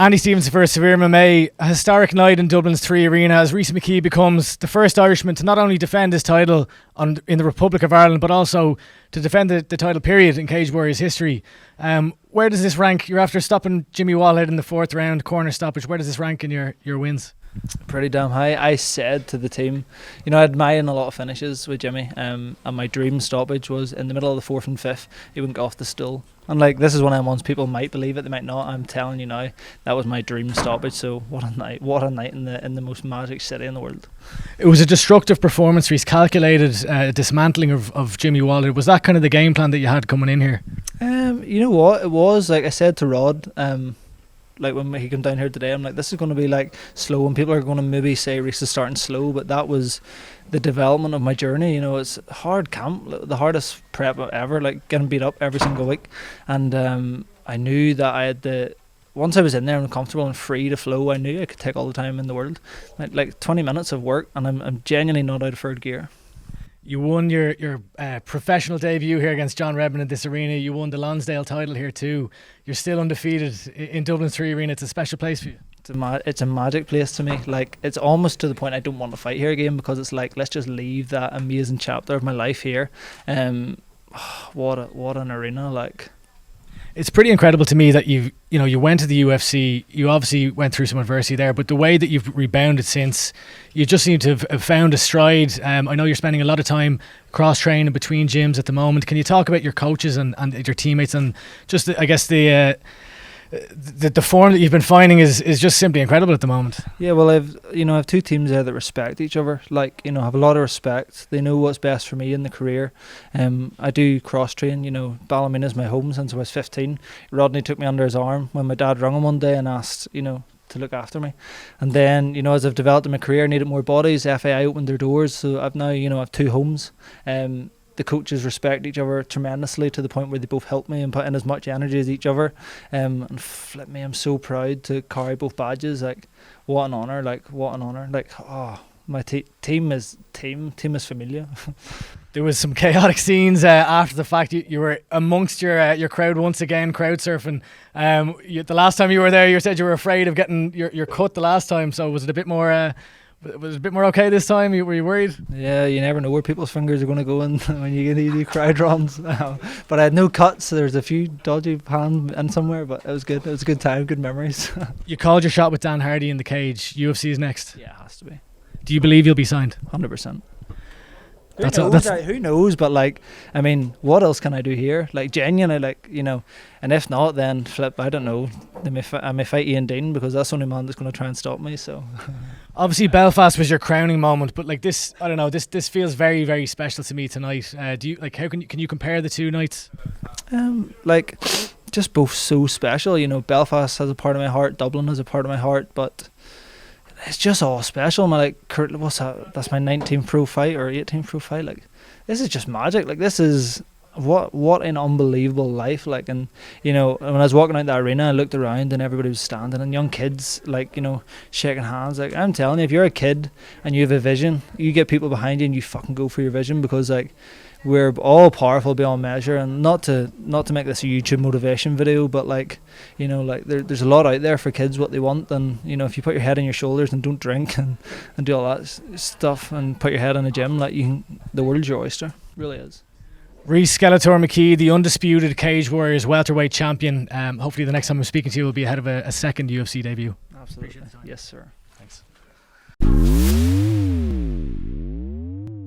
Andy Stevenson for SevereMMA, a historic night in Dublin's 3 Arena as Rhys McKee becomes the first Irishman to not only defend his title in the Republic of Ireland, but also to defend the title period in Cage Warriors history. Where does this rank? You're after stopping Jimmy Wallhead in the 4th round, corner stoppage. Where does this rank in your wins? Pretty damn high. I said to the team, I had mine a lot of finishes with Jimmy, and my dream stoppage was in the middle of the 4th and 5th. He wouldn't go off the stool. And this is one of them ones people might believe it, they might not. I'm telling you now, that was my dream stoppage. So what a night! What a night in the most magic city in the world. It was a destructive performance. He's calculated dismantling of Jimmy Wallhead. Was that kind of the game plan that you had coming in here? You know what? It was, like I said to Rod, when he came down here today, I'm like, this is going to be slow, and people are going to maybe say Rhys is starting slow, but that was the development of my journey. It's hard camp, the hardest prep ever, getting beat up every single week, and I knew that I had once I was in there and comfortable and free to flow, I knew I could take all the time in the world, like 20 minutes of work, and I'm genuinely not out of third gear. You won your professional debut here against John Redmond in this arena. You won the Lonsdale title here too. You're still undefeated in Dublin's 3 Arena. It's a special place for you. It's a magic place to me. It's almost to the point I don't want to fight here again, because it's let's just leave that amazing chapter of my life here. What an arena! It's pretty incredible to me that you went to the UFC. You obviously went through some adversity there, but the way that you've rebounded since, you just seem to have found a stride. I know you're spending a lot of time cross training between gyms at the moment. Can you talk about your coaches and your teammates, and just I guess the form that you've been finding is just simply incredible at the moment? Yeah, well, I have two teams there that respect each other. Have a lot of respect. They know what's best for me in the career. I do cross train. Ballymena is my home since I was 15. Rodney took me under his arm when my dad rang him one day and asked, to look after me. And then, as I've developed in my career, I needed more bodies. FAI opened their doors, so I've now, I have 2 homes. The coaches respect each other tremendously, to the point where they both help me and put in as much energy as each other. And flip me, I'm so proud to carry both badges. What an honour! What an honour! My team is familia. There was some chaotic scenes after the fact. You were amongst your crowd once again, crowd surfing. The last time you were there, you said you were afraid of getting your cut the last time. So was it a bit more? Was it a bit more okay this time? Were you worried? Yeah, you never know where people's fingers are going to go in when you get these crowd runs. But I had no cuts, so there's a few dodgy hands in somewhere, but it was good. It was a good time, good memories. You called your shot with Dan Hardy in the cage. UFC is next. Yeah, it has to be. Do you believe you'll be signed? 100%. Who knows? But what else can I do here? Genuinely, and if not, then flip. I don't know. I may fight Ian Dean, because that's the only man that's going to try and stop me. So, obviously, Belfast was your crowning moment, but this, I don't know. This feels very, very special to me tonight. Do you how can you compare the 2 nights? Just both so special. Belfast has a part of my heart. Dublin has a part of my heart, but it's just all special. What's that? That's my 19th pro fight or 18th pro fight. This is just magic. This is what an unbelievable life. And when I was walking out the arena, I looked around and everybody was standing, and young kids shaking hands. I'm telling you, if you're a kid and you have a vision, you get people behind you and you fucking go for your vision, because we're all powerful beyond measure. And not to make this a YouTube motivation video, but there's a lot out there for kids what they want. And if you put your head on your shoulders and don't drink and do all that stuff and put your head in a gym, the world's your oyster. It really is. Rhys McKee, the undisputed Cage Warriors welterweight champion. Hopefully the next time I'm speaking to you will be ahead of a second UFC debut. Absolutely. Yes, sir. Thanks.